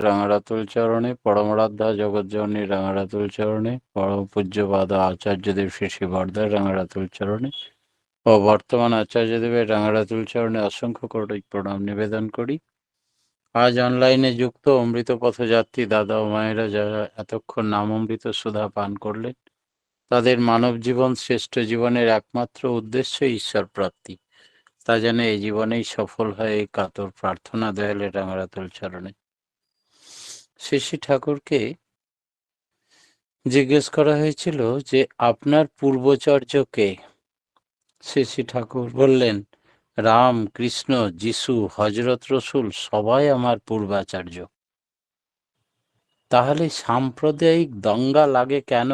রাঙারাতুল চরণে, পরমরাধ্যা জগজ্জননী রাঙারাতুল চরণে, পরম পূজ্যপাদ আচার্যদেব শ্রী শ্রী বরদার রাঙারাতুল চরণে ও বর্তমান আচার্যদেবের রাঙারাতুল চরণে অসংখ্য কোটি প্রণাম নিবেদন করি। আজ অনলাইনে যুক্ত অমৃত পথযাত্রী দাদা ও মায়েরা যারা এতক্ষণ নাম অমৃত সুধা পান করলেন, তাদের মানব জীবন শ্রেষ্ঠ জীবনের একমাত্র উদ্দেশ্য ঈশ্বর প্রাপ্তি, তা যেন এই জীবনেই সফল হয় এই কাতর প্রার্থনা দয়ালের রাঙারাতুল চরণে। শ্রী শ্রী ঠাকুরকে জিজ্ঞেস করা হয়েছিল যে আপনার পূর্বচর্য কে? শ্রী শ্রী ঠাকুর বললেন, রাম, কৃষ্ণ, যিশু, হজরত রসুল সবাই আমার পূর্বাচার্য। তাহলে সাম্প্রদায়িক দঙ্গা লাগে কেন?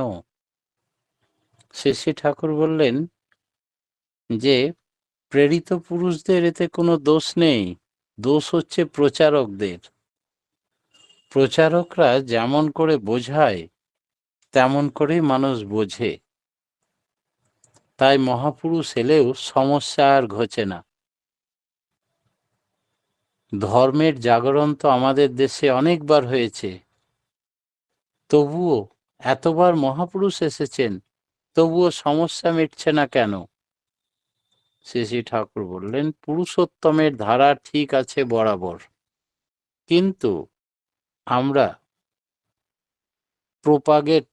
শ্রী শ্রী ঠাকুর বললেন যে প্রেরিত পুরুষদের এতে কোনো দোষ নেই, দোষ হচ্ছে প্রচারকদের। প্রচারকরা যেমন করে বোঝায় তেমন করেই মানুষ বোঝে। তাই মহাপুরুষ এলেও সমস্যা আর ঘোচে না। ধর্মের জাগরণ তো আমাদের দেশে অনেকবার হয়েছে, তবুও এতবার মহাপুরুষ এসেছেন, তবুও সমস্যা মিটছে না কেন? শ্রী শ্রী ঠাকুর বললেন, পুরুষোত্তমের ধারা ঠিক আছে বরাবর, কিন্তু আমরা প্রোপাগেট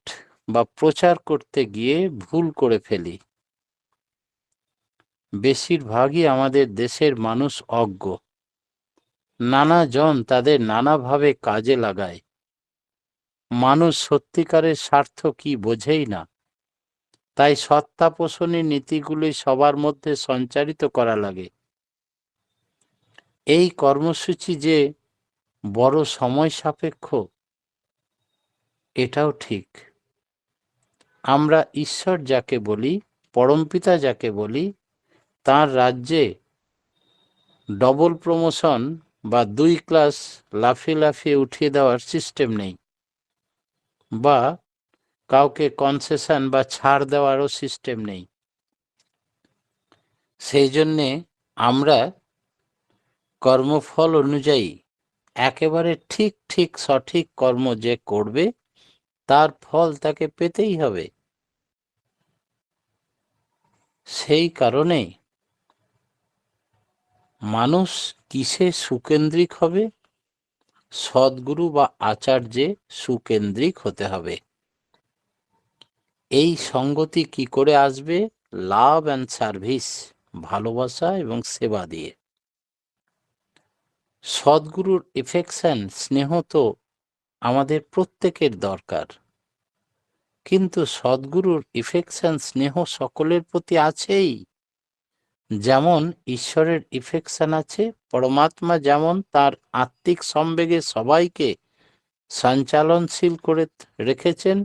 বা প্রচার করতে গিয়ে ভুল করে ফেলি। বেশিরভাগই আমাদের দেশের মানুষ অজ্ঞ। নানা জন তাদের নানাভাবে কাজে লাগায়। মানুষ সত্যিকারের স্বার্থ কি বোঝেই না। তাই সত্তা পোষণের নীতিগুলি সবার মধ্যে সঞ্চারিত করা লাগে। এই কর্মসূচি যে বড় সময় সাপেক্ষ, এটাও ঠিক। আমরা ঈশ্বর যাকে বলি, পরমপিতা যাকে বলি, তার রাজ্যে ডবল প্রমোশন বা 2 ক্লাস লাফিয়ে লাফিয়ে উঠিয়ে দেওয়ার সিস্টেম নেই, বা কাউকে কনসেশন বা ছাড় দেওয়ারও সিস্টেম নেই। সেই জন্যে আমরা কর্মফল অনুযায়ী একেবারে ঠিক ঠিক সঠিক কর্ম যে করবে তার ফল তাকে পেতেই হবে। সেই কারণে মানুষ কিসে সুকেন্দ্রিক হবে? সদ্গুরু বা আচার্যে সুকেন্দ্রিক হতে হবে। এই সঙ্গতি কি করে আসবে? লাভ অ্যান্ড সার্ভিস, ভালোবাসা এবং সেবা দিয়ে। সদ্গুরুর এফেকশন, স্নেহ তো আমাদের প্রত্যেকের দরকার, কিন্তু সদ্গুরুর এফেকশন স্নেহ সকলের প্রতি আছেই। যেমন ঈশ্বরের এফেকশন আছে, পরমাত্মা যেমন তার আত্মিক সম্বেগে সবাইকে সঞ্চালনশীল করে রেখেছেন,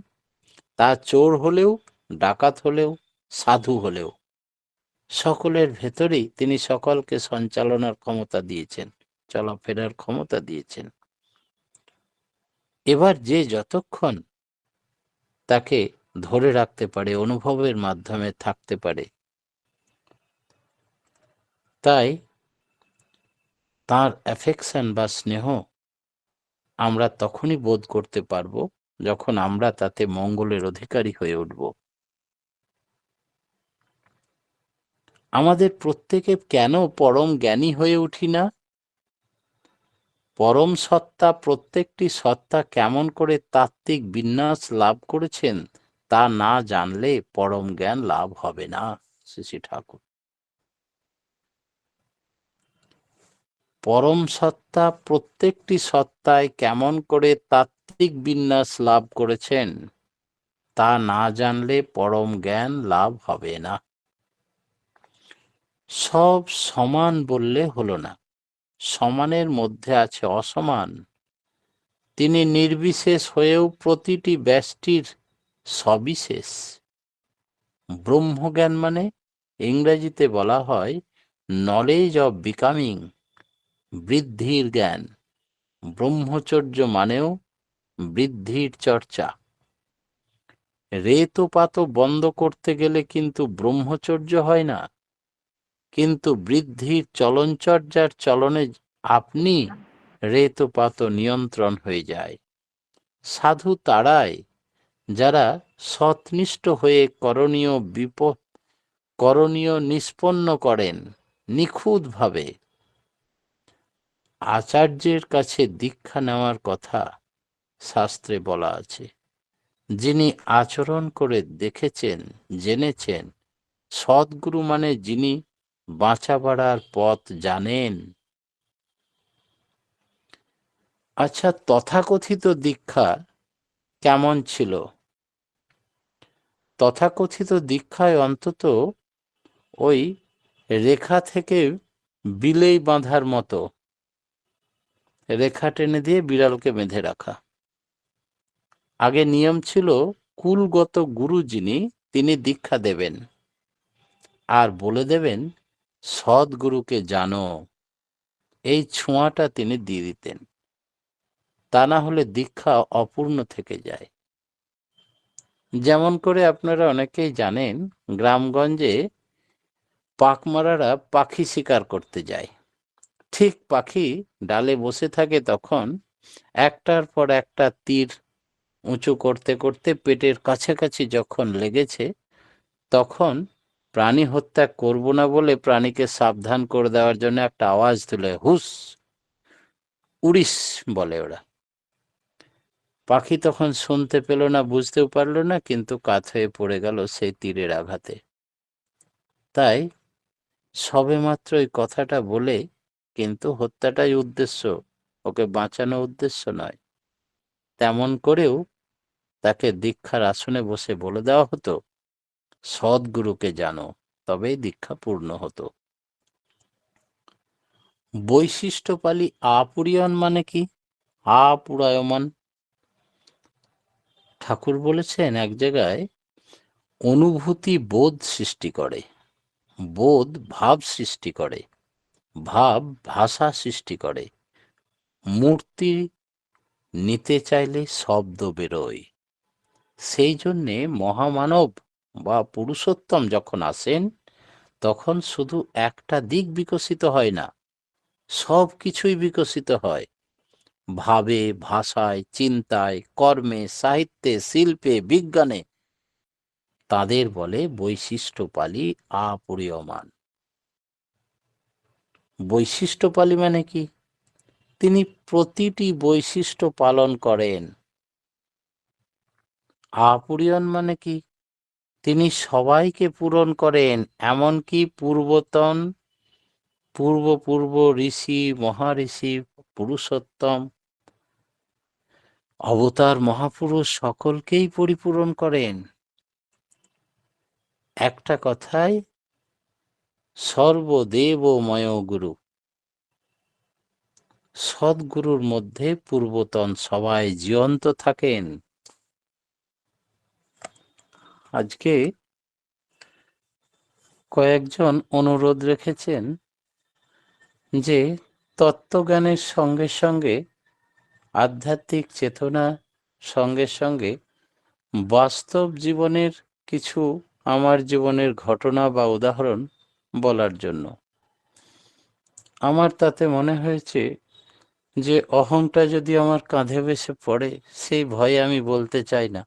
তা চোর হলেও, ডাকাত হলেও, সাধু হলেও সকলের ভেতরেই তিনি সকলকে সঞ্চালনার ক্ষমতা দিয়েছেন, চলাফেরার ক্ষমতা দিয়েছেন। এবার যে যতক্ষণ তাকে ধরে রাখতে পারে, অনুভবের মাধ্যমে থাকতে পারে, তাই তার অ্যাফেকশন বা স্নেহ আমরা তখনই বোধ করতে পারব যখন আমরা তাতে মঙ্গলের অধিকারী হয়ে উঠব। আমাদের প্রত্যেকে কেন পরম জ্ঞানী হয়ে উঠি না? পরম সত্তা, প্রত্যেকটি সত্তা কেমন করে তাত্ত্বিক বিন্যাস লাভ করেছেন তা না জানলে পরম জ্ঞান লাভ হবে না। শ্রী শ্রী ঠাকুর, পরম সত্তা প্রত্যেকটি সত্তায় কেমন করে তাত্ত্বিক বিন্যাস লাভ করেছেন তা না জানলে পরম জ্ঞান লাভ হবে না। সব সমান বললে হলো না, সমানের মধ্যে আছে অসমান। তিনি নির্বিশেষ হয়েও প্রতিটি ব্যষ্টির সবিশেষ। ব্রহ্মজ্ঞান মানে ইংরেজিতে বলা হয় নলেজ অব বিকামিং, বৃদ্ধির জ্ঞান। ব্রহ্মচর্য মানেও বৃদ্ধির চর্চা। রেতোপাত বন্ধ করতে গেলে কিন্তু ব্রহ্মচর্য হয় না, কিন্তু বৃদ্ধির চলনচর্যার চলনে আপনি রেতপাত নিয়ন্ত্রণ হয়ে যায়। সাধু তারাই যারা সৎনিষ্ঠ হয়ে করণীয় নিষ্পন্ন করেন নিখুঁতভাবে। আচার্যের কাছে দীক্ষা নেওয়ার কথা শাস্ত্রে বলা আছে। যিনি আচরণ করে দেখেছেন, জেনেছেন, সদ্গুরু মানে যিনি বাঁচা বাড়ার পথ জানেন। আচ্ছা, তথাকথিত দীক্ষা কেমন ছিল? তথাকথিত দীক্ষায় অন্তত ওই রেখা থেকে বিলেই বাঁধার মতো রেখা টেনে দিয়ে বিড়ালকে বেঁধে রাখা। আগে নিয়ম ছিল কুলগত গুরু যিনি, তিনি দীক্ষা দেবেন আর বলে দেবেন সদ্গুরুকে জানো, এই ছোঁয়াটা তিনি দিয়ে দিতেন। তা না হলে দীক্ষা অপূর্ণ থেকে যায়। যেমন করে আপনারা অনেকেই জানেন, গ্রামগঞ্জে পাকমারারা পাখি শিকার করতে যায়। ঠিক পাখি ডালে বসে থাকে, তখন একটার পর একটা তীর উঁচু করতে করতে পেটের কাছাকাছি যখন লেগেছে, তখন প্রাণী হত্যা করব না বলে প্রাণীকে সাবধান করে দেওয়ার জন্য একটা আওয়াজ তুলে হুস, উড়িস বলে ওরা। পাখি তখন শুনতে পেল না, বুঝতেও পারল না, কিন্তু কাত হয়ে পড়ে গেল সেই তীরের আঘাতে। তাই সবেমাত্র এই কথাটা বলে, কিন্তু হত্যাটাই উদ্দেশ্য, ওকে বাঁচানো উদ্দেশ্য নয়। তেমন করেও তাকে দীক্ষার আসনে বসে বলে দেওয়া হতো, সদ্গুরুকে জানো, তবেই দীক্ষা পূর্ণ হতো। বৈশিষ্ট্যপালী আপুরিয়ন মানে কি? আপুরায়মান। ঠাকুর বলেছেন এক জায়গায়, অনুভূতি বোধ সৃষ্টি করে, বোধ ভাব সৃষ্টি করে, ভাব ভাষা সৃষ্টি করে, মূর্তি নিতে চাইলে শব্দ বেরোয়। সেই জন্যে মহামানব বা পুরুষোত্তম যখন আসেন, তখন শুধু একটা দিক বিকশিত হয় না, সব কিছুই বিকশিত হয়। ভাবে, ভাষায়, চিন্তায়, কর্মে, সাহিত্যে, শিল্পে, বিজ্ঞানে। তাদের বলে বৈশিষ্ট্যপালী আপরিয়মান। বৈশিষ্ট্যপালী মানে কি? তিনি প্রতিটি বৈশিষ্ট্য পালন করেন। আপুরিয়ন মানে কি? তিনি সবাইকে পূরণ করেন, এমনকি পূর্ব ঋষি, মহাঋষি, পুরুষোত্তম, অবতার, মহাপুরুষ সকলকেই পরিপূরণ করেন। একটা কথায়, সর্বদেবময় গুরু। সদ্গুরুর মধ্যে পূর্বতন সবাই জীবন্ত থাকেন। আজকে কয়েকজন অনুরোধ রেখেছেন যে তত্ত্বজ্ঞানের সঙ্গে সঙ্গে, আধ্যাত্মিক চেতনা সঙ্গে সঙ্গে বাস্তব জীবনের কিছু, আমার জীবনের ঘটনা বা উদাহরণ বলার জন্য। আমার তাতে মনে হয়েছে যে অহংটা যদি আমার কাঁধে বেসে পড়ে, সেই ভয়ে আমি বলতে চাই না।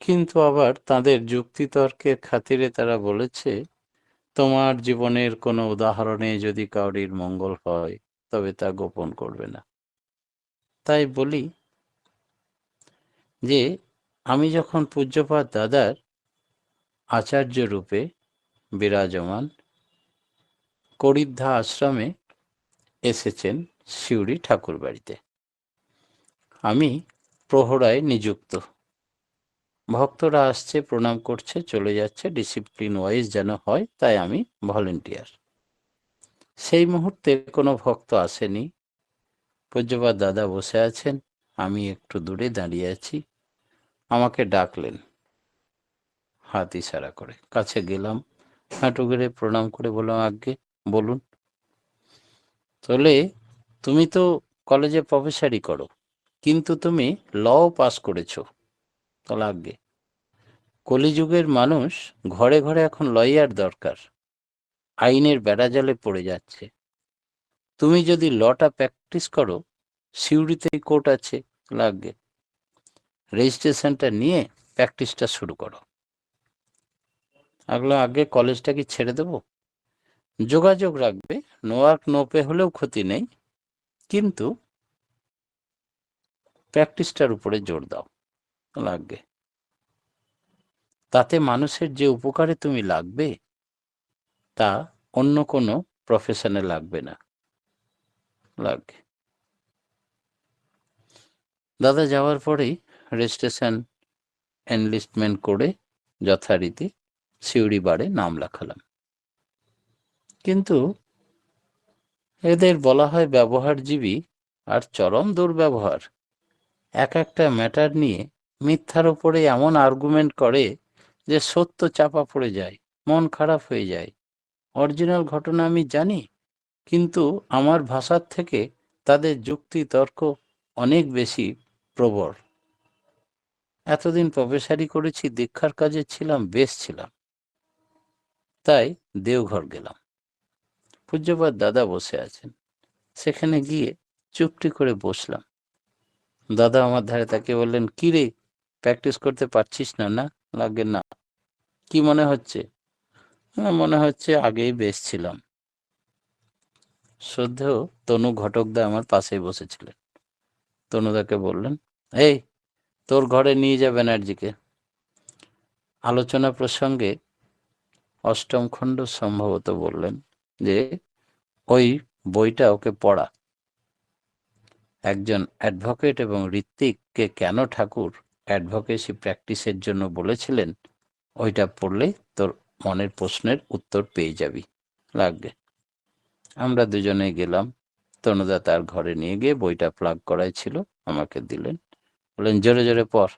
কিন্তু আবার তাদের যুক্তিতর্কের খাতিরে তারা বলেছে, তোমার জীবনের কোনো উদাহরণে যদি কাউরির মঙ্গল হয়, তবে তা গোপন করবে না। তাই বলি যে আমি যখন পূজ্যপাদ দাদার আচার্য রূপে বিরাজমান, করিদ্ধা আশ্রমে এসেছেন সিউড়ি ঠাকুর বাড়িতে, আমি প্রহরায় নিযুক্ত। ভক্তরা আসছে, প্রণাম করছে, চলে যাচ্ছে, ডিসিপ্লিন ওয়াইজ যেন হয়, তাই আমি ভলেন্টিয়ার। সেই মুহূর্তে কোনো ভক্ত আসেনি। পূজ্যপাদ দাদা বসে আছেন, আমি একটু দূরে দাঁড়িয়ে আছি। আমাকে ডাকলেন হাত ইশারা করে, কাছে গেলাম, হাঁটু গেড়ে প্রণাম করে বললাম, আজ্ঞে বলুন। তাহলে তুমি তো কলেজে প্রফেসরই করো, কিন্তু তুমি লও পাস করেছো। তাহলে আজ্ঞে, কলিযুগের মানুষ ঘরে ঘরে এখন লয়ার দরকার, আইনের বেড়াজালে পড়ে যাচ্ছে। তুমি যদি লটা প্র্যাকটিস করো, সিউড়িতেই কোর্ট আছে, লাগবে রেজিস্ট্রেশনটা নিয়ে প্র্যাকটিসটা শুরু করো। আগে কলেজটা কি ছেড়ে দেবো? যোগাযোগ রাখবে, নো ওয়ার্ক নো পে হলেও ক্ষতি নেই, কিন্তু প্র্যাকটিসটার উপরে জোর দাও। লাগবে তাতে মানুষের যে উপকারে তুমি লাগবে, তা অন্য কোনো প্রফেশনে লাগবে না। লাগবে। দাদা যাওয়ার পরেই রেজিস্ট্রেশন এনলিস্টমেন্ট করে যথারীতি সিউড়ি বারে নাম লেখালাম। কিন্তু এদের বলা হয় ব্যবহারজীবী, আর চরম দুর্ব্যবহার। এক একটা ম্যাটার নিয়ে মিথ্যার উপরে এমন আর্গুমেন্ট করে যে সত্য চাপা পড়ে যায়, মন খারাপ হয়ে যায়। অরিজিনাল ঘটনা আমি জানি, কিন্তু আমার ভাষার থেকে তাদের যুক্তি তর্ক অনেক বেশি প্রবল। এতদিন প্রফেসারি করেছি, দীক্ষার কাজে ছিলাম, বেশ ছিলাম, তাই দেওঘর গেলাম। পূজ্যপাদ দাদা বসে আছেন, সেখানে গিয়ে চুপটি করে বসলাম। দাদা আমার ধারে তাকে বললেন, কি রে, প্র্যাকটিস করতে পারছিস না? না লাগে না। কি মনে হচ্ছে? মনে হচ্ছে আগেই বেশ ছিলাম। শ্রদ্ধেয় তনু ঘটকদা আমার পাশেই বসেছিলেন। তনুদাকে বললেন, এই তোর ঘরে নিয়ে যা ব্যানার্জিকে। আলোচনা প্রসঙ্গে অষ্টম খণ্ড সম্ভবত বললেন যে ওই বইটা ওকে পড়া। একজন অ্যাডভোকেট এবং ঋত্বিককে কেন ঠাকুর অ্যাডভোকেসি প্র্যাকটিসের জন্য বলেছিলেন, ওইটা পড়লে তোর মনের প্রশ্নের উত্তর পেয়ে যাবি। লাগবে। আমরা দুজনে গেলাম। তনুদা তার ঘরে নিয়ে গিয়ে বইটা প্লাগ করাই ছিল, আমাকে দিলেন, বললেন জোরে জোরে পড়।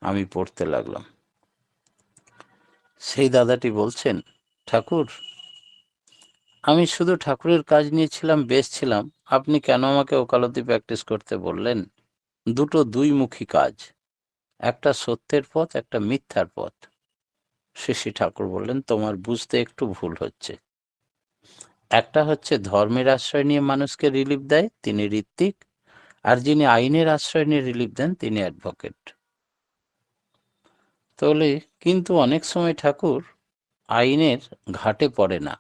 আমি পড়তে লাগলাম। সেই দাদাটি বলছেন, ঠাকুর, আমি শুধু ঠাকুরের কাজ নিয়েছিলাম, বেশ ছিলাম, আপনি কেন আমাকে ওকালতি প্র্যাকটিস করতে বললেন? দুটো দুইমুখী কাজ, একটা সত্যের পথ, একটা মিথ্যার পথ। শ্রী ঠাকুর বললেন, তোমার বুঝতে একটু ভুল হচ্ছে। একটা হচ্ছে ধর্মের আশ্রয় নিয়ে মানুষকে রিলিফ দেয়, তিনি ঋত্বিক, আর যিনি আইনের আশ্রয় নিয়ে রিলিফ দেন, তিনি অ্যাডভোকেট। তাহলে কিন্তু অনেক সময় ঠাকুর আইনের ঘাটে পড়ে না,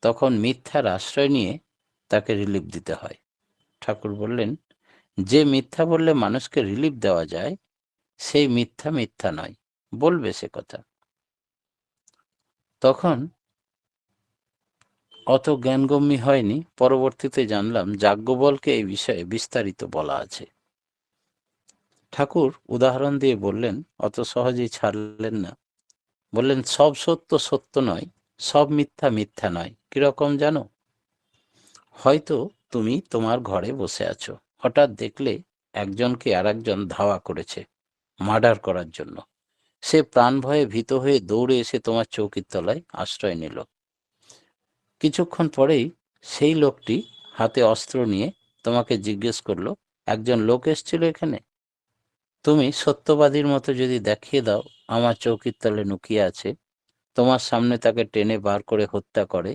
তখন মিথ্যার আশ্রয় নিয়ে তাকে রিলিফ দিতে হয়। ঠাকুর বললেন, যে মিথ্যা বললে মানুষকে রিলিফ দেওয়া যায়, সেই মিথ্যা মিথ্যা নয়, বলবে সে কথা। তখন অত জ্ঞানগম্যি হয়নি, পরবর্তীতে জানলাম যাজ্ঞবল্কে এই বিষয়ে বিস্তারিত বলা আছে। ঠাকুর উদাহরণ দিয়ে বললেন, অত সহজেই ছাড়লেন না। বললেন, সব সত্য সত্য নয়, সব মিথ্যা মিথ্যা নয়। কিরকম জানো? হয়তো তুমি তোমার ঘরে বসে আছো, হঠাৎ দেখলে একজনকে আর একজন ধাওয়া করেছে মার্ডার করার জন্য। সে প্রাণ ভয়ে ভীত হয়ে দৌড়ে এসে তোমার চৌকির তলায় আশ্রয় নিল। কিছুক্ষণ পরেই সেই লোকটি হাতে অস্ত্র নিয়ে তোমাকে জিজ্ঞেস করলো, একজন লোক এসেছিল এখানে? তুমি সত্যবাদীর মতো যদি দেখিয়ে দাও আমার চৌকির তলে লুকিয়ে আছে, তোমার সামনে তাকে টেনে বার করে হত্যা করে,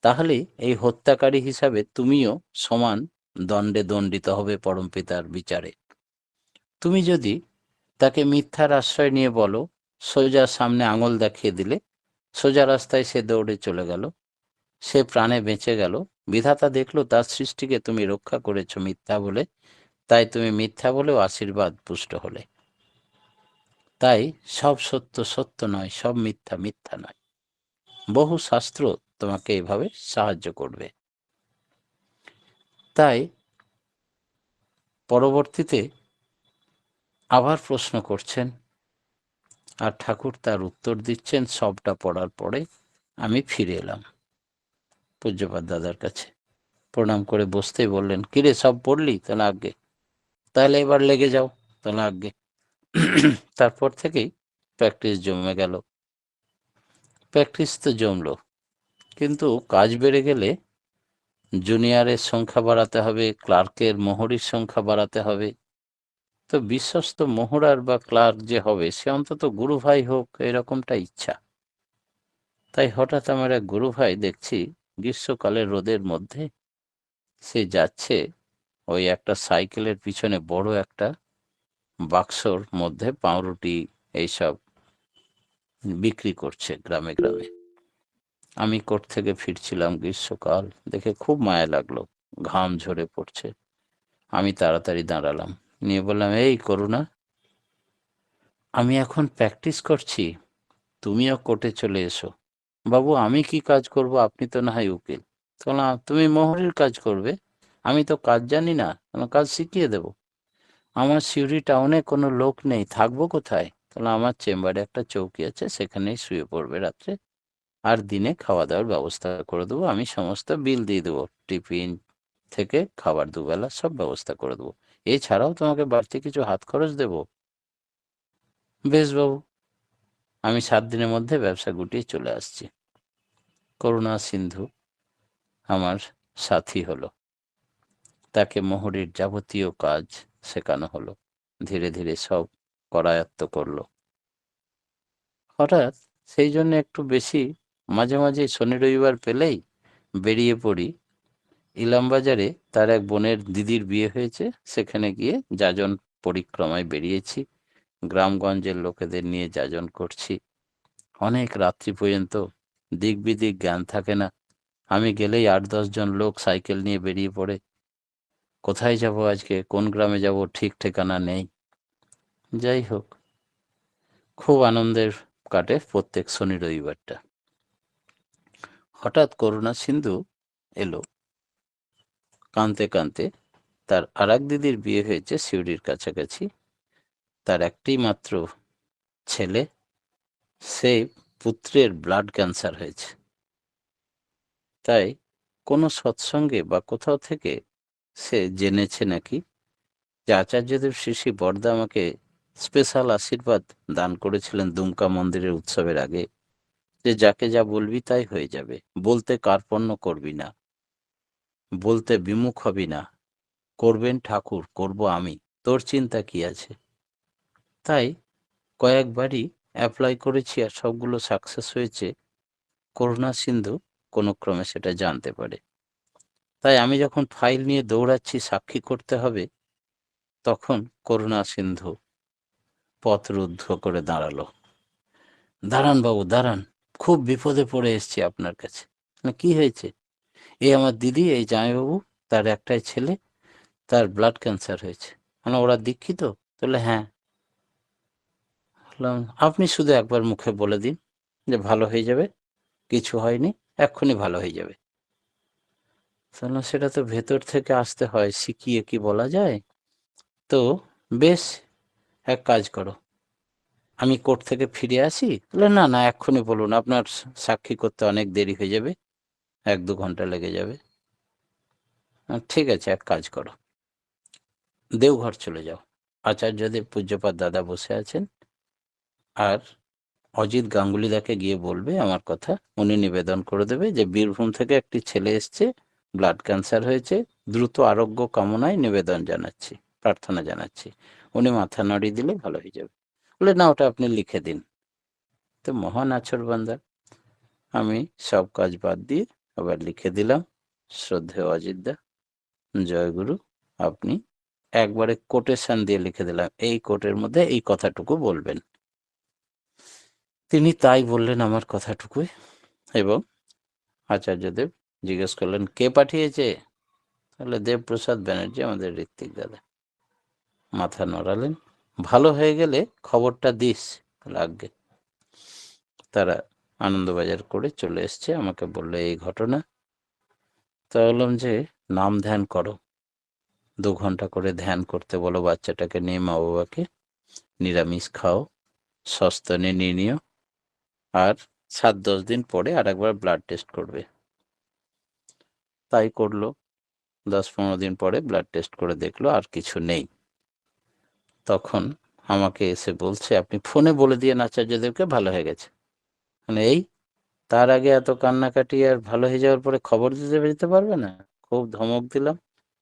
তাহলে এই হত্যাকারী হিসাবে তুমিও সমান দণ্ডে দণ্ডিত হবে পরমপিতার বিচারে। তুমি যদি তাকে মিথ্যার আশ্রয় নিয়ে বলো, সোজা সামনে আঙুল দেখিয়ে দিলে, সোজা রাস্তায় সে দৌড়ে চলে গেল, সে প্রাণে বেঁচে গেল। বিধাতা দেখলো তার সৃষ্টিকে তুমি রক্ষা করেছো মিথ্যা বলে, তাই তুমি মিথ্যা বলেও আশীর্বাদ পুষ্ট হলে। তাই সব সত্য সত্য নয়, সব মিথ্যা মিথ্যা নয়। বহু শাস্ত্র তোমাকে এভাবে সাহায্য করবে। তাই পরবর্তীতে আবার প্রশ্ন করছেন, আর ঠাকুর তার উত্তর দিচ্ছেন। সবটা পড়ার পরে আমি ফিরে এলাম পূজ্যপাদ দাদার কাছে। প্রণাম করে বসতেই বললেন, কিরে সব পড়লি? তাহলে আগে, তাহলে এবার লেগে যাও। তাহলে আগে। তারপর থেকেই প্র্যাকটিস জমে গেল। প্র্যাকটিস তো জমলো, কিন্তু কাজ বেড়ে গেলে জুনিয়রের সংখ্যা বাড়াতে হবে, ক্লার্কের মোহরির সংখ্যা বাড়াতে হবে। তো বিশ্বস্ত মোহরার বা ক্লার্ক যে হবে, সে অন্তত গুরু ভাই হোক, এরকমটা ইচ্ছা। তাই হঠাৎ আমার এক গুরু ভাই দেখছি গ্রীষ্মকালের রোদের মধ্যে সে যাচ্ছে ওই একটা সাইকেলের পিছনে বড় একটা বাক্সর মধ্যে পাউরুটি এইসব বিক্রি করছে গ্রামে গ্রামে। আমি কোর্ট থেকে ফিরছিলাম গ্রীষ্মকাল, দেখে খুব মায়া লাগলো, ঘাম ঝরে পড়ছে। আমি তাড়াতাড়ি দাঁড়ালাম, নিয়ে বললাম, এই করুণা, আমি এখন প্র্যাকটিস করছি, তুমিও কোর্টে চলে এসো। বাবু, আমি কি কাজ করব, আপনি তো না হয় উকিল। তো বললাম, তুমি মোহরের কাজ করবে, আমি তো কাজ জানি না, কোনো কাজ শিখিয়ে দেব। আমার সিউড়ি টাউনে কোনো লোক নেই, থাকবো কোথায়? তাহলে আমার চেম্বারে একটা চৌকি আছে, সেখানেই শুয়ে পড়বে রাত্রে, আর দিনে খাওয়া দাওয়ার ব্যবস্থা করে দেবো, আমি সমস্ত বিল দিয়ে দেবো, টিফিন থেকে খাবার দুবেলা সব ব্যবস্থা করে দেবো, এছাড়াও তোমাকে বাড়তি কিছু হাত খরচ দেবো। বেশ বাবু, আমি 7 দিনের মধ্যে ব্যবসা গুটিয়ে চলে আসছি। করুণা সিন্ধু আমার সাথী হলো, তাকে মোহরের যাবতীয় কাজ শেখানো হলো, ধীরে ধীরে সব করায়ত্ত করলো। হঠাৎ সেই জন্য একটু বেশি মাঝে মাঝে শনি রবিবার পেলেই বেরিয়ে পড়ি ইলামবাজারে। তার এক বোনের দিদির বিয়ে হয়েছে, সেখানে গিয়ে যাজন পরিক্রমায় বেরিয়েছি, গ্রামগঞ্জের লোকেদের নিয়ে যাজন করছি। অনেক রাত্রি পর্যন্ত দিক বিদিক জ্ঞান থাকে না, আমি গেলেই 8-10 জন লোক সাইকেল নিয়ে বেরিয়ে পড়ে। কোথায় যাব আজকে, কোন গ্রামে যাব, ঠিক ঠিকানা নেই। যাই হোক, খুব আনন্দের কাটে প্রত্যেক শনি রবিবারটা। হঠাৎ করুণা সিন্ধু এলো কাঁদতে কাঁদতে। তার আর এক দিদির বিয়ে হয়েছে সিউড়ির কাছাকাছি, তার একটি মাত্র ছেলে, সেই পুত্রের ব্লাড ক্যান্সার হয়েছে। তাই কোনো সৎসঙ্গে বা কোথাও থেকে সে জেনেছে নাকি যে আচার্যদেব শ্রী শ্রী বরদা আমাকে স্পেশাল আশীর্বাদ দান করেছিলেন দুমকা মন্দিরের উৎসবের আগে, যে যাকে যা বলবি তাই হয়ে যাবে, বলতে কার্পণ্য করবি না, বলতে বিমুখ হবি না, করবেন ঠাকুর, করব আমি, তোর চিন্তা কি আছে। তাই কয়েকবারই অ্যাপ্লাই করেছি আর সবগুলো সাকসেস হয়েছে। করুণা সিন্ধু কোনো ক্রমে সেটা জানতে পারে। তাই আমি যখন ফাইল নিয়ে দৌড়াচ্ছি, সাক্ষী করতে হবে, তখন করুণা সিন্ধু পথ রুদ্ধ করে দাঁড়ালো। দাঁড়ান বাবু, দাঁড়ান, খুব বিপদে পড়ে এসছি আপনার কাছে। কি হয়েছে? এই আমার দিদি, এই জামাইবাবু, তার একটাই ছেলে, তার ব্লাড ক্যান্সার হয়েছে। ওরা দীক্ষিত? তাহলে হ্যাঁ। বললাম, আপনি শুধু একবার মুখে বলে দিন যে ভালো হয়ে যাবে, কিছু হয়নি, এক্ষুনি ভালো হয়ে যাবে। তাহলে সেটা তো ভেতর থেকে আসতে হয়, শিখিয়ে কি বলা যায়? তো বেশ, এক কাজ করো, আমি কোর্ট থেকে ফিরে আসি। বলে, না না, এক্ষুনি বলুন, আপনার সাক্ষী করতে অনেক দেরি হয়ে যাবে, 1-2 ঘন্টা লেগে যাবে। ঠিক আছে, এক কাজ করো, দেওঘর চলে যাও, আচার্যদেব পূজ্যপাদ দাদা বসে আছেন, আর অজিত গাঙ্গুলিদাকে গিয়ে বলবে আমার কথা, উনি নিবেদন করে দেবে যে বীরভূম থেকে একটি ছেলে এসছে, ব্লাড ক্যান্সার হয়েছে, দ্রুত আরোগ্য কামনায় নিবেদন জানাচ্ছি, প্রার্থনা জানাচ্ছি। উনি মাথা নাড়িয়ে দিলে ভালো হয়ে যাবে। বলে, না, ওটা আপনি লিখে দিন। তো মহান আছরবান্দা, আমি সব কাজ বাদ দিয়ে আবার লিখে দিলাম, শ্রদ্ধেয় অজিতদা, জয়গুরু, আপনি একবারে কোটেশন দিয়ে লিখে দিলাম, এই কোটের মধ্যে এই কথাটুকু বলবেন। তিনি তাই বললেন আমার কথাটুকুই। এবং আচার্যদেব জিজ্ঞেস করলেন, কে পাঠিয়েছে? তাহলে দেবপ্রসাদ ব্যানার্জি, আমাদের ঋত্বিক দাদা। মাথা নড়ালেন, ভালো হয়ে গেলে খবরটা দিস। লাগবে। তারা আনন্দবাজার করে চলে এসছে, আমাকে বললো এই ঘটনা। তা বললাম যে নাম ধ্যান করো, 2 ঘন্টা করে ধ্যান করতে বলো বাচ্চাটাকে নিয়ে, মা বাবাকে, নিরামিষ খাও, সস্তনে নিয়ে নিও, আর 7-10 দিন পরে আর একবার ব্লাড টেস্ট করবে। তাই করলো। 10-15 দিন পরে ব্লাড টেস্ট করে দেখলো আর কিছু নেই। তখন আমাকে এসে বলছে, আপনি ফোনে বলে দিয়ে আচার্যদেবকে ভালো হয়ে গেছে। এই, তার আগে এত কান্নাকাটি, আর ভালো হয়ে যাওয়ার পরে খবর দিতে যেতে পারবে না? খুব ধমক দিলাম,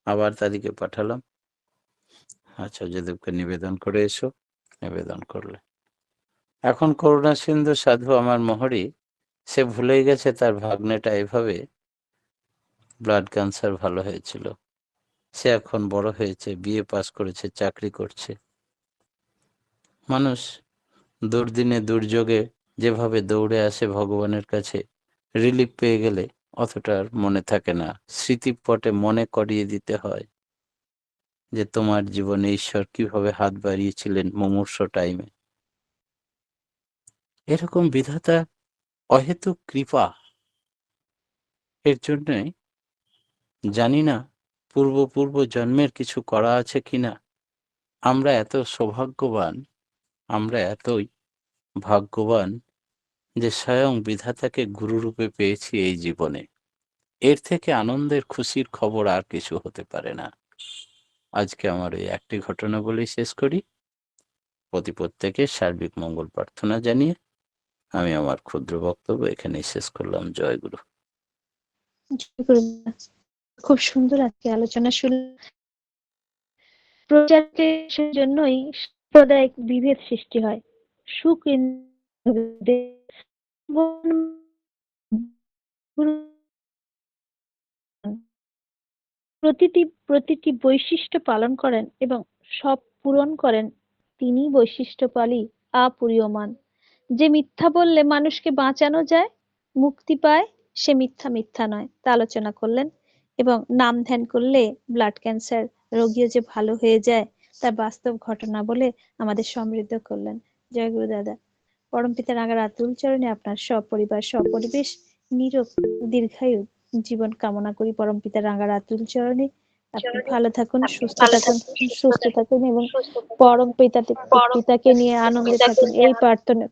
আবার তাদেরকে পাঠালাম, আচার্যদেবকে নিবেদন করে এসো। নিবেদন করলে। এখন করুণা সিন্ধু সাধু আমার মোহরি, সে ভুলেই গেছে তার ভাগ্নেটা এভাবে ব্লাড ক্যান্সার ভালো হয়েছিল। সে এখন বড় হয়েছে, বিএ পাস করেছে, চাকরি করছে। মানুষ দুর্দিনে দুর্যোগে যেভাবে দৌড়ে আসে ভগবানের কাছে, রিলিফ পেয়ে গেলে অতটা আর মনে থাকে না। স্মৃতিপটে মনে করিয়ে দিতে হয় যে তোমার জীবনে ঈশ্বর কিভাবে হাত বাড়িয়েছিলেন মুমূর্ষ টাইমে। এরকম বিধাতা অহেতুক কৃপা। এর জন্যই জানি না পূর্ব জন্মের কিছু করা আছে কিনা। আমরা এত সৌভাগ্যবান, আমরা এতই ভাগ্যবান যে স্বয়ং বিধাতাকে গুরুরূপে পেয়েছি এই জীবনে। এর থেকে আনন্দের খুশির খবর আর কিছু হতে পারে না। আজকে আমার এই একটি ঘটনা বলেই শেষ করি। প্রত্যেকের সার্বিক মঙ্গল প্রার্থনা জানিয়ে আমি আমার ক্ষুদ্র বক্তব্য এখানেই শেষ করলাম। জয় গুরু। খুব সুন্দর আজকে আলোচনা শুনলাম। প্রচারের জন্যই সাম্প্রদায়িক বিভেদ সৃষ্টি হয়। প্রতিটি বৈশিষ্ট্য পালন করেন এবং সব পূরণ করেন তিনি বৈশিষ্ট্যপালী অপূর্যমান। যে মিথ্যা বললে মানুষকে বাঁচানো যায়, মুক্তি পায়, সে মিথ্যা নয় তা আলোচনা করলেন। এবং নাম ধ্যান করলে ব্লাড ক্যান্সার রোগীও যে ভালো হয়ে যায় তার বাস্তব ঘটনা বলে আমাদের সমৃদ্ধ করলেন। জয় গুরু দাদা। পরমপিতা রাঙার আতুল চরণে আপনার সপরিবার সপরিবেশ নিরোগ দীর্ঘায়ু জীবন কামনা করি। পরমপিতা রাঙার আতুল চরণে আপনি ভালো থাকুন, সুস্থ থাকুন এবং পরম পিতাকে নিয়ে আনন্দে থাকুন, এই প্রার্থনা